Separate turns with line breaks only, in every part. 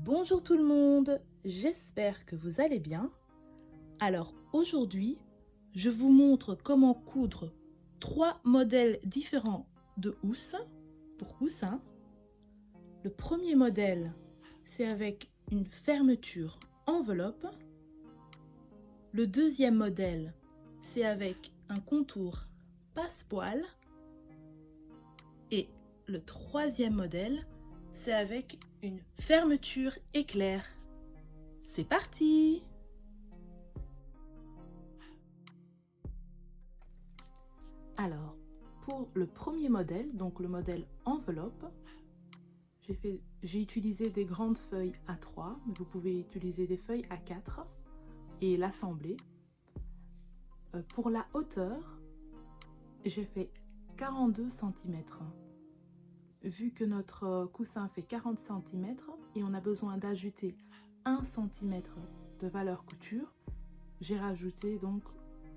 Bonjour tout le monde, j'espère que vous allez bien. Alors aujourd'hui, je vous montre comment coudre 3 modèles différents de housse pour coussin. Le premier modèle, c'est avec une fermeture enveloppe. Le deuxième modèle, c'est avec un contour passepoil. Et le troisième modèle, c'est avec une fermeture éclair. C'est parti! Alors, pour le premier modèle, donc le modèle enveloppe, j'ai utilisé des grandes feuilles A3, mais vous pouvez utiliser des feuilles A4 et l'assembler. Pour la hauteur, j'ai fait 42 cm. Vu que notre coussin fait 40 cm et on a besoin d'ajouter 1 cm de valeur couture, j'ai rajouté donc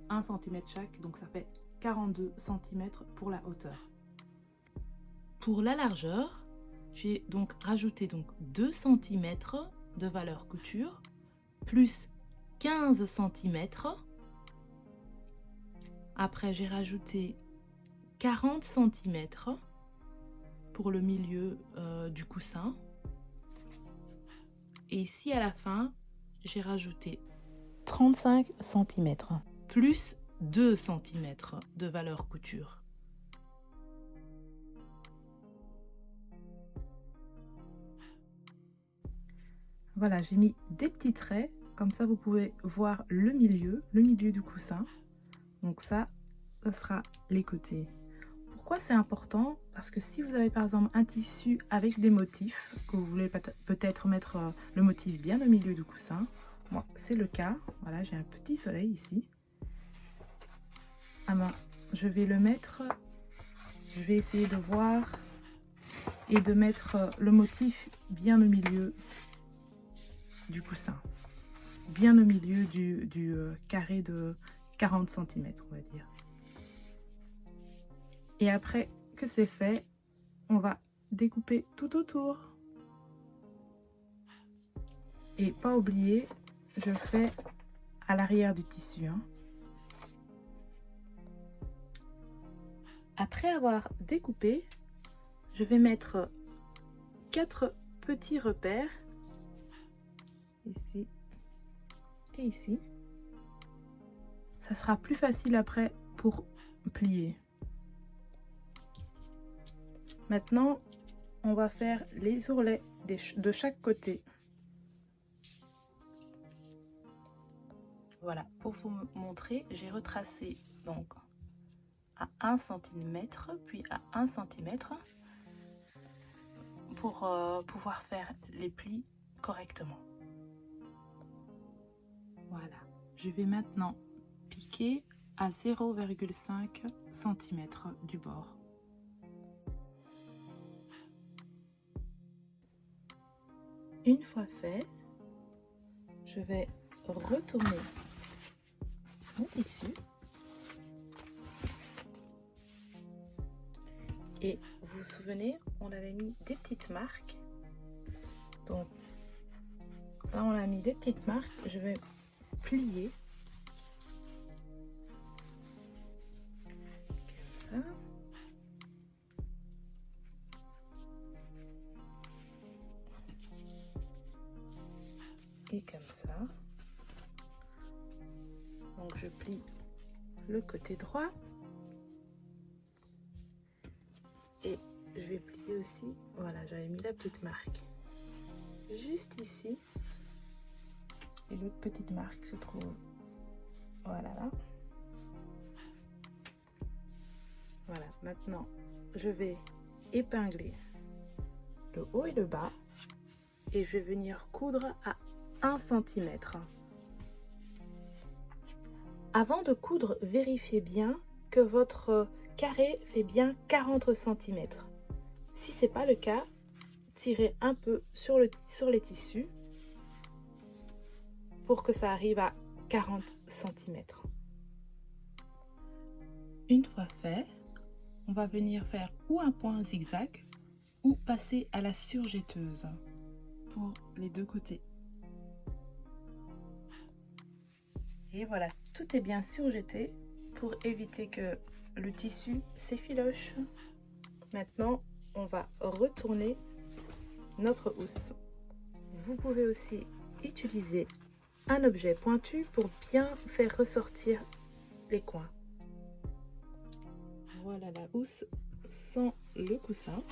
1 cm chaque, donc ça fait 42 cm pour la hauteur. Pour la largeur, j'ai donc rajouté 2 cm de valeur couture plus 15 cm. Après, j'ai rajouté 40 cm pour le milieu du coussin. Et ici à la fin, j'ai rajouté 35 cm plus 2 cm de valeur couture. Voilà, j'ai mis des petits traits, comme ça vous pouvez voir le milieu du coussin. Donc ça sera les côtés. Pourquoi c'est important? Parce que si vous avez par exemple un tissu avec des motifs, que vous voulez peut-être mettre le motif bien au milieu du coussin, moi c'est le cas. Voilà, j'ai un petit soleil ici. Ah ben, je vais le mettre, je vais essayer de voir et de mettre le motif bien au milieu du coussin, bien au milieu du carré de 40 cm, on va dire. Et après que c'est fait, on va découper tout autour. Et pas oublier, je fais à l'arrière du tissu. Après avoir découpé, je vais mettre 4 petits repères, ici et ici. Ça sera plus facile après pour plier. Maintenant, on va faire les ourlets de chaque côté. Voilà, pour vous montrer, j'ai retracé donc à 1 cm, puis à 1 cm pour pouvoir faire les plis correctement. Voilà, je vais maintenant piquer à 0,5 cm du bord. Une fois fait, je vais retourner mon tissu et vous vous souvenez, on avait mis des petites marques. Donc là on a mis des petites marques, je vais plier comme ça. Et comme ça. Donc je plie le côté droit et je vais plier aussi, voilà, j'avais mis la petite marque juste ici et l'autre petite marque se trouve voilà là. Voilà, maintenant je vais épingler le haut et le bas et je vais venir coudre à 1 cm. Avant de coudre, vérifiez bien que votre carré fait bien 40 cm. Si ce n'est pas le cas, tirez un peu sur les tissus pour que ça arrive à 40 cm. Une fois fait, on va venir faire ou un point zigzag ou passer à la surjetteuse. Pour les deux côtés. Et voilà, tout est bien surjeté pour éviter que le tissu s'effiloche. Maintenant, on va retourner notre housse. Vous pouvez aussi utiliser un objet pointu pour bien faire ressortir les coins. Voilà la housse sans le coussin.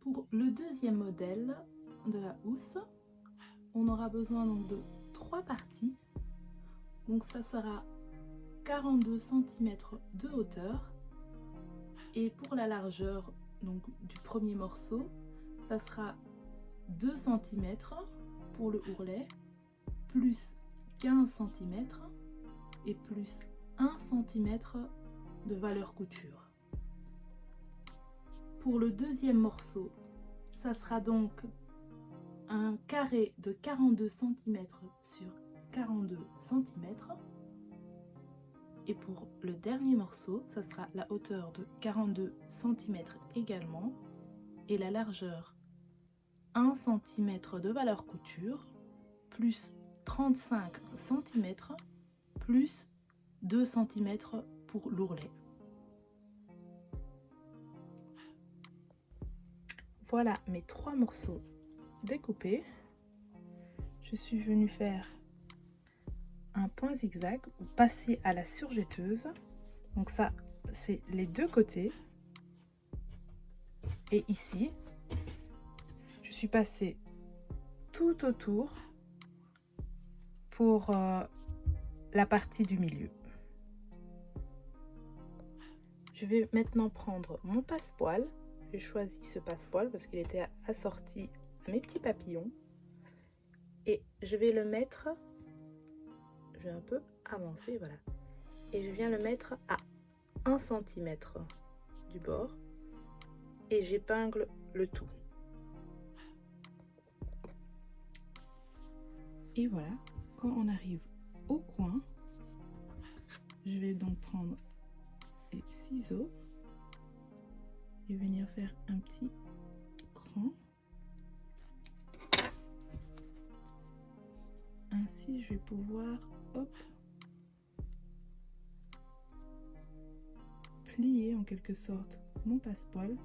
Pour le deuxième modèle de la housse, on aura besoin donc de 3 parties. Donc ça sera 42 cm de hauteur. Et pour la largeur donc, du premier morceau, ça sera 2 cm pour le ourlet, plus 15 cm et plus 1 cm de valeur couture. Pour le deuxième morceau, ça sera donc un carré de 42 cm sur 42 cm. Et pour le dernier morceau, ça sera la hauteur de 42 cm également et la largeur 1 cm de valeur couture plus 35 cm plus 2 cm pour l'ourlet. Voilà mes 3 morceaux découpés. Je suis venue faire un point zigzag ou passer à la surjetteuse. Donc ça, c'est les deux côtés. Et ici, je suis passée tout autour pour la partie du milieu. Je vais maintenant prendre mon passepoil. J'ai choisi ce passepoil parce qu'il était assorti à mes petits papillons. Et je vais le mettre, je vais un peu avancer, voilà. Et je viens le mettre à 1 cm du bord. Et j'épingle le tout. Et voilà, quand on arrive au coin, je vais donc prendre les ciseaux et venir faire un petit cran. Ainsi, je vais pouvoir, hop, plier en quelque sorte mon passepoil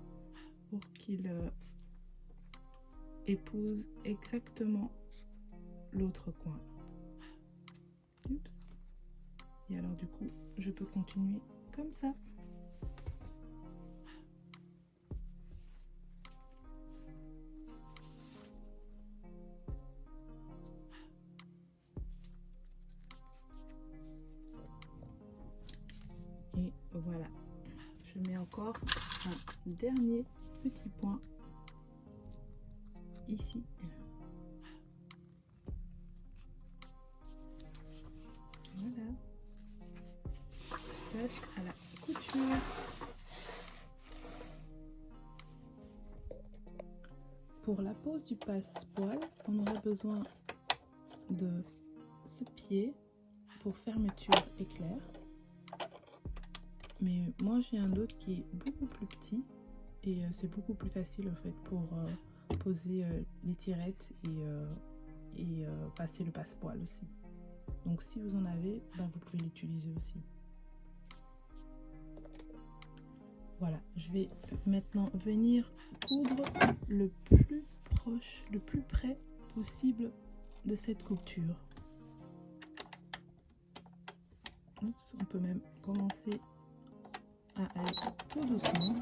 pour qu'il épouse exactement l'autre coin. Oups. Et alors du coup, je peux continuer comme ça. Et voilà, je mets encore un dernier petit point ici. Voilà, je passe à la couture. Pour la pose du passepoil, on aura besoin de ce pied pour fermeture éclair. Mais moi j'ai un autre qui est beaucoup plus petit et c'est beaucoup plus facile en fait pour poser les tirettes et passer le passepoil aussi. Donc si vous en avez, ben, vous pouvez l'utiliser aussi. Voilà, je vais maintenant venir coudre le plus proche, le plus près possible de cette couture. Oups, on peut même commencer à aller tout doucement.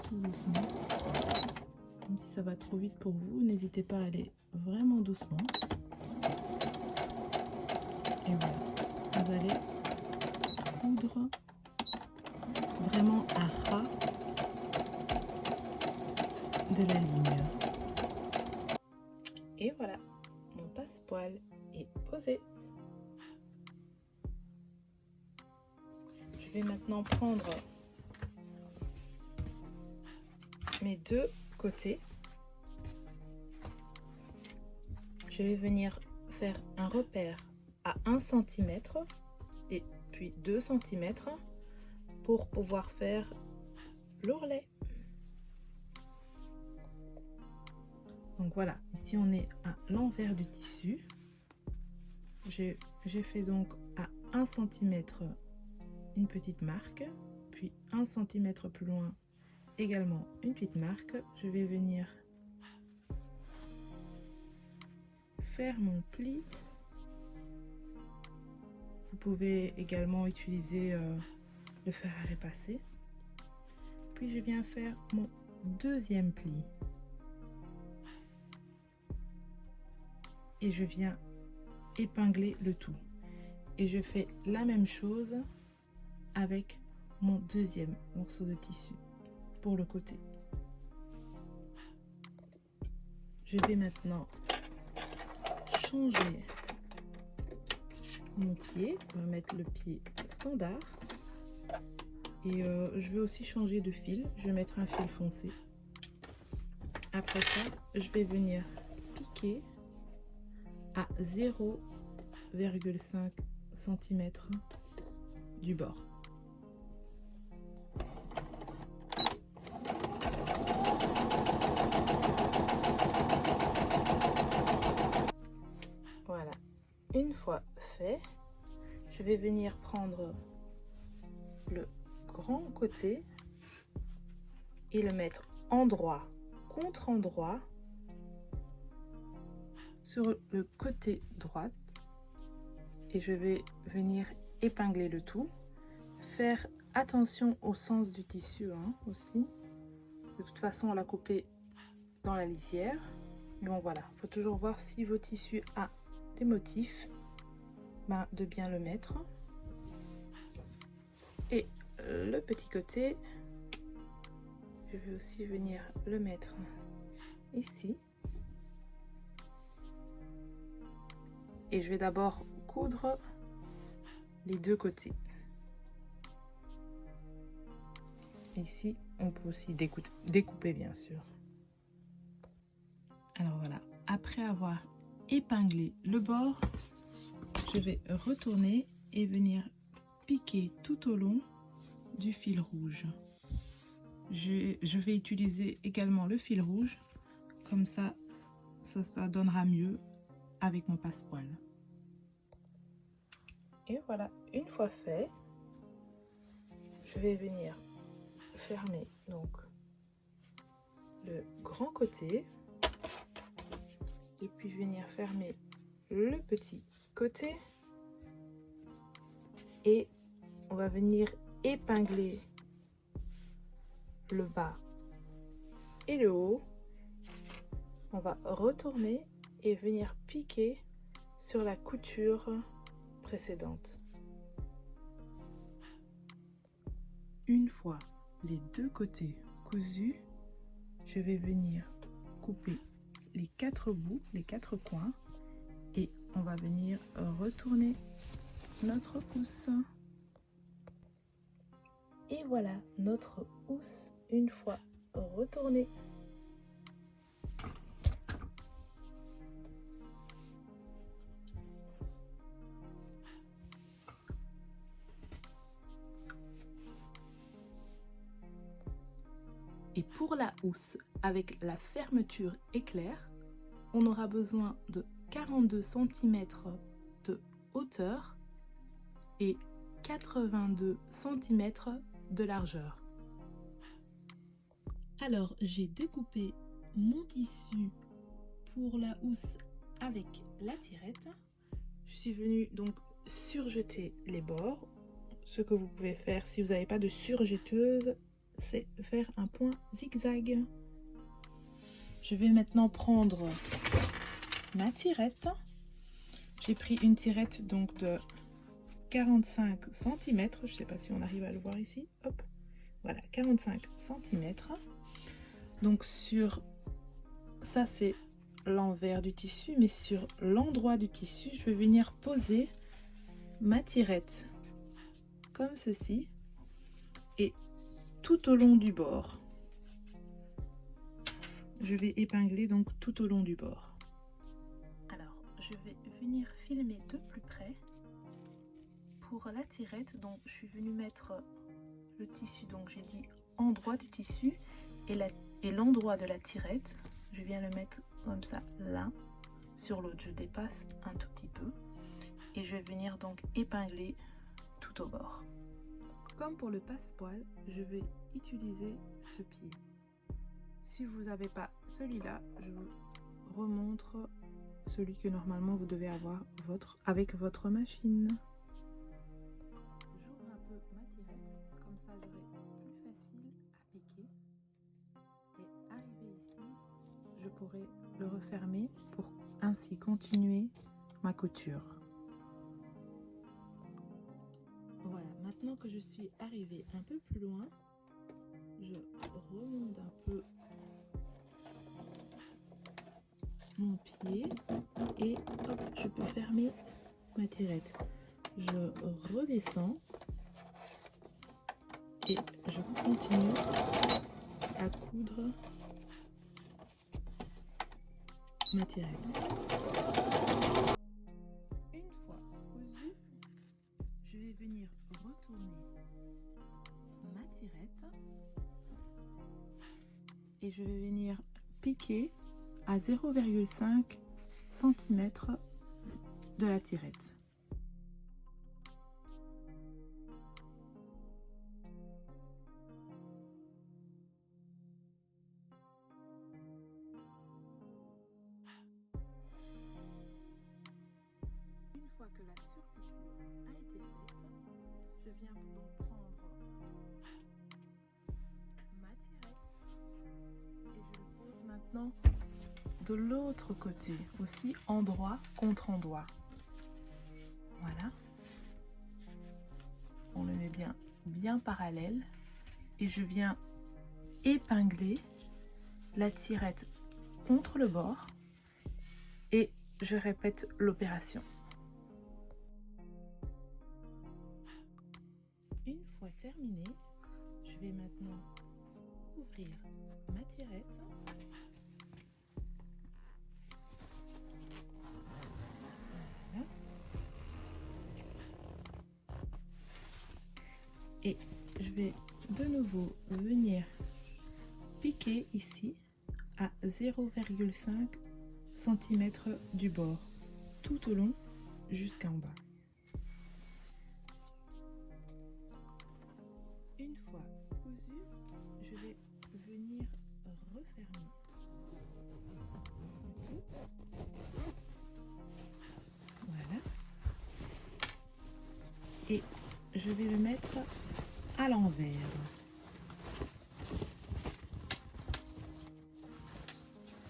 Tout doucement. Même si ça va trop vite pour vous, n'hésitez pas à aller vraiment doucement. Et voilà, vous allez coudre vraiment à ras de la ligne. Et voilà, mon passepoil est posé. Je vais maintenant prendre mes deux côtés je vais venir faire un repère à 1 cm et puis 2 cm pour pouvoir faire l'ourlet. Donc voilà, ici on est à l'envers du tissu. J'ai fait donc à 1 cm une petite marque, puis 1 cm plus loin également une petite marque. Je vais venir faire mon pli. Vous pouvez également utiliser le fer à repasser. Puis je viens faire mon deuxième pli. Et je viens épingler le tout. Et je fais la même chose avec mon deuxième morceau de tissu pour le côté. Je vais maintenant changer mon pied. On va mettre le pied standard. Et je vais aussi changer de fil. Je vais mettre un fil foncé. Après ça, je vais venir piquer à 0,5 cm du bord. Voilà, une fois fait, je vais venir prendre le grand côté et le mettre endroit contre endroit sur le côté droit et je vais venir épingler le tout. Faire attention au sens du tissu aussi. De toute façon, on l'a coupé dans la lisière. Mais bon, voilà, il faut toujours voir si vos tissus a des motifs, de bien le mettre. Et le petit côté, je vais aussi venir le mettre ici. Et je vais d'abord coudre les deux côtés. Ici, on peut aussi découper bien sûr. Alors voilà, après avoir épinglé le bord, je vais retourner et venir piquer tout au long du fil rouge. Je vais utiliser également le fil rouge, comme ça donnera mieux avec mon passepoil. Et voilà, une fois fait, je vais venir fermer donc le grand côté et puis venir fermer le petit côté et on va venir épingler le bas et le haut. On va retourner et venir piquer sur la couture précédente. Une fois les deux côtés cousus, je vais venir couper les 4 bouts, les 4 coins et on va venir retourner notre housse. Et voilà notre housse une fois retournée. Et pour la housse avec la fermeture éclair, on aura besoin de 42 cm de hauteur et 82 cm de largeur. Alors j'ai découpé mon tissu pour la housse avec la tirette. Je suis venue donc surjeter les bords. Ce que vous pouvez faire si vous n'avez pas de surjetteuse, c'est faire un point zigzag. Je vais maintenant prendre ma tirette. J'ai pris une tirette donc de 45 cm. Je ne sais pas si on arrive à le voir ici. Hop, voilà, 45 cm. Donc sur ça c'est l'envers du tissu, mais sur l'endroit du tissu, je vais venir poser ma tirette comme ceci et tout au long du bord. Je vais épingler donc tout au long du bord. Alors je vais venir filmer de plus près. Pour la tirette, donc je suis venue mettre le tissu, donc j'ai dit endroit du tissu et l'endroit de la tirette. Je viens le mettre comme ça là sur l'autre, je dépasse un tout petit peu et je vais venir donc épingler tout au bord. Comme pour le passepoil, je vais utiliser ce pied. Si vous n'avez pas celui-là, je vous remontre celui que normalement vous devez avoir avec votre machine. J'ouvre un peu ma tirette, comme ça j'aurai plus facile à piquer. Et arrivé ici, je pourrai le refermer pour ainsi continuer ma couture. Voilà, maintenant que je suis arrivée un peu plus loin, je remonte un peu mon pied et hop, je peux fermer ma tirette. Je redescends et je continue à coudre ma tirette. Une fois cousue, je vais venir retourner ma tirette et je vais venir piquer à 0,5 cm de la tirette. Une fois que la surpiqûre a été faite, je viens donc prendre ma tirette et je le pose maintenant de l'autre côté, aussi endroit contre endroit. Voilà. On le met bien parallèle et je viens épingler la tirette contre le bord et je répète l'opération. Une fois terminé, je vais maintenant ouvrir ma tirette. Voilà. Et je vais de nouveau venir piquer ici à 0,5 cm du bord, tout au long jusqu'en bas. Une fois cousu, je vais venir refermer le tout. Voilà. Et je vais le mettre à l'envers.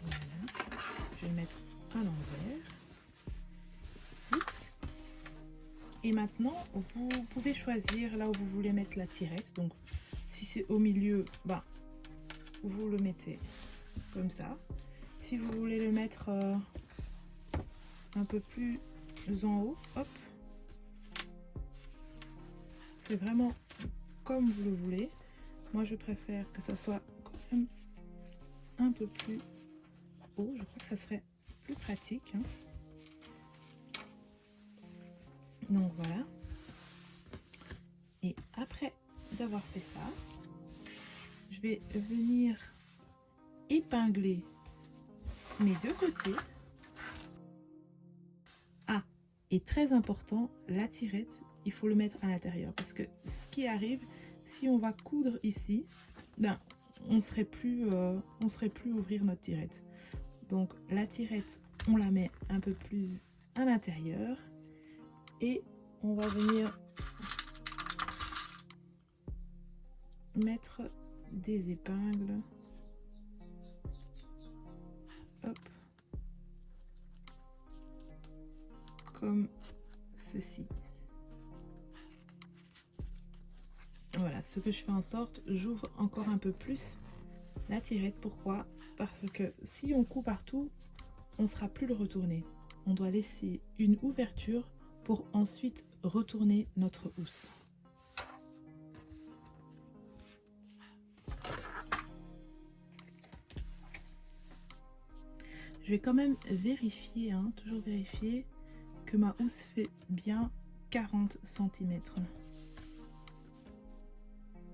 Voilà. Je vais le mettre à l'envers. Oups. Et maintenant, vous pouvez choisir là où vous voulez mettre la tirette. Donc, si c'est au milieu, ben, vous le mettez comme ça. Si vous voulez le mettre un peu plus en haut, hop. C'est vraiment comme vous le voulez. Moi, je préfère que ça soit quand même un peu plus haut. Je crois que ça serait plus pratique. Hein. Donc voilà. Et après d'avoir fait ça, je vais venir épingler mes deux côtés. Ah, et très important, la tirette, il faut le mettre à l'intérieur parce que ce qui arrive, si on va coudre ici, ben, on serait plus ouvrir notre tirette. Donc la tirette, on la met un peu plus à l'intérieur et on va venir mettre des épingles. Hop. Comme ceci. Voilà, ce que je fais en sorte, j'ouvre encore un peu plus la tirette. Pourquoi? Parce que si on coupe partout, on ne sera plus le retourner. On doit laisser une ouverture pour ensuite retourner notre housse. Je vais quand même vérifier, hein, toujours vérifier que ma housse fait bien 40 cm.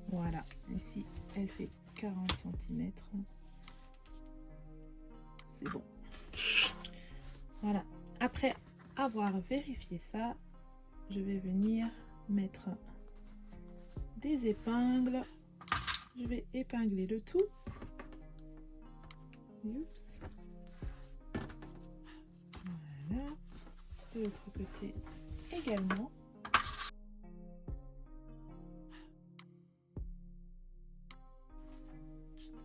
Voilà, ici elle fait 40 cm. C'est bon. Voilà, après avoir vérifié ça, je vais venir mettre des épingles. Je vais épingler le tout. Oups. Voilà. De l'autre côté également.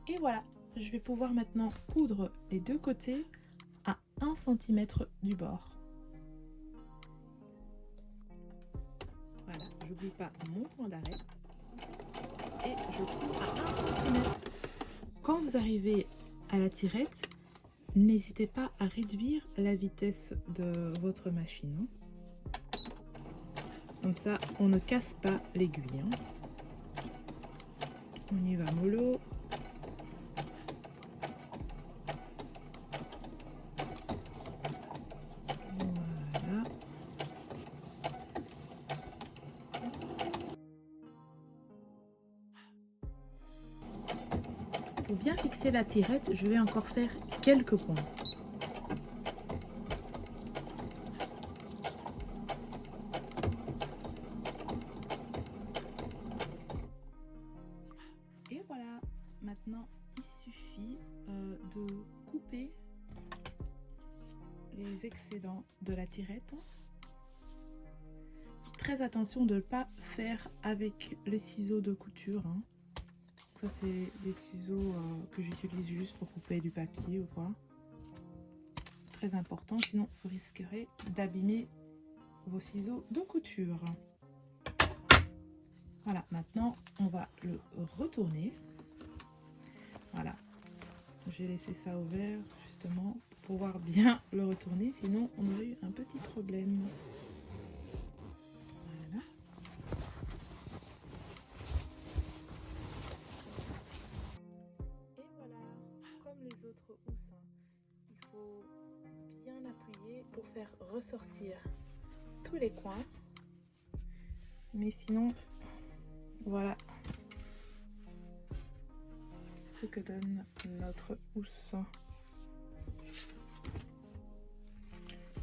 Et voilà, je vais pouvoir maintenant coudre les deux côtés à 1 cm du bord. Voilà, j'oublie pas mon point d'arrêt. Et je cours à 1 cm. Quand vous arrivez à la tirette, n'hésitez pas à réduire la vitesse de votre machine. Comme ça, on ne casse pas l'aiguille. On y va mollo. Voilà. Pour bien fixer la tirette, je vais encore faire quelques points. Et voilà, maintenant il suffit de couper les excédents de la tirette. Très attention de ne pas faire avec les ciseaux de couture. Hein. Ça c'est des ciseaux que j'utilise juste pour couper du papier ou quoi. Très important, sinon vous risquerez d'abîmer vos ciseaux de couture. Voilà, maintenant on va le retourner. Voilà, j'ai laissé ça ouvert justement pour pouvoir bien le retourner, sinon on aurait eu un petit problème. Voilà. Et voilà, comme les autres housses, il faut bien appuyer pour faire ressortir tous les coins. Mais sinon, voilà ce que donne notre housse.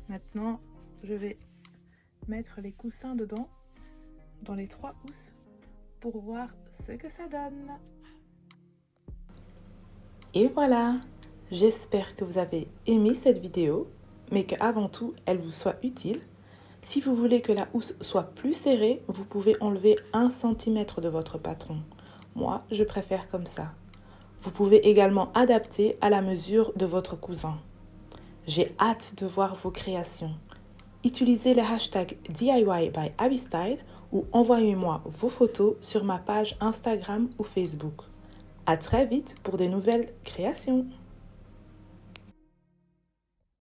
Maintenant, je vais mettre les coussins dedans, dans les 3 housses, pour voir ce que ça donne.
Et voilà, j'espère que vous avez aimé cette vidéo, mais qu'avant tout, elle vous soit utile. Si vous voulez que la housse soit plus serrée, vous pouvez enlever 1 cm de votre patron. Moi, je préfère comme ça. Vous pouvez également adapter à la mesure de votre cousin. J'ai hâte de voir vos créations. Utilisez le hashtag DIY by Abby ou envoyez-moi vos photos sur ma page Instagram ou Facebook. À très vite pour des nouvelles créations.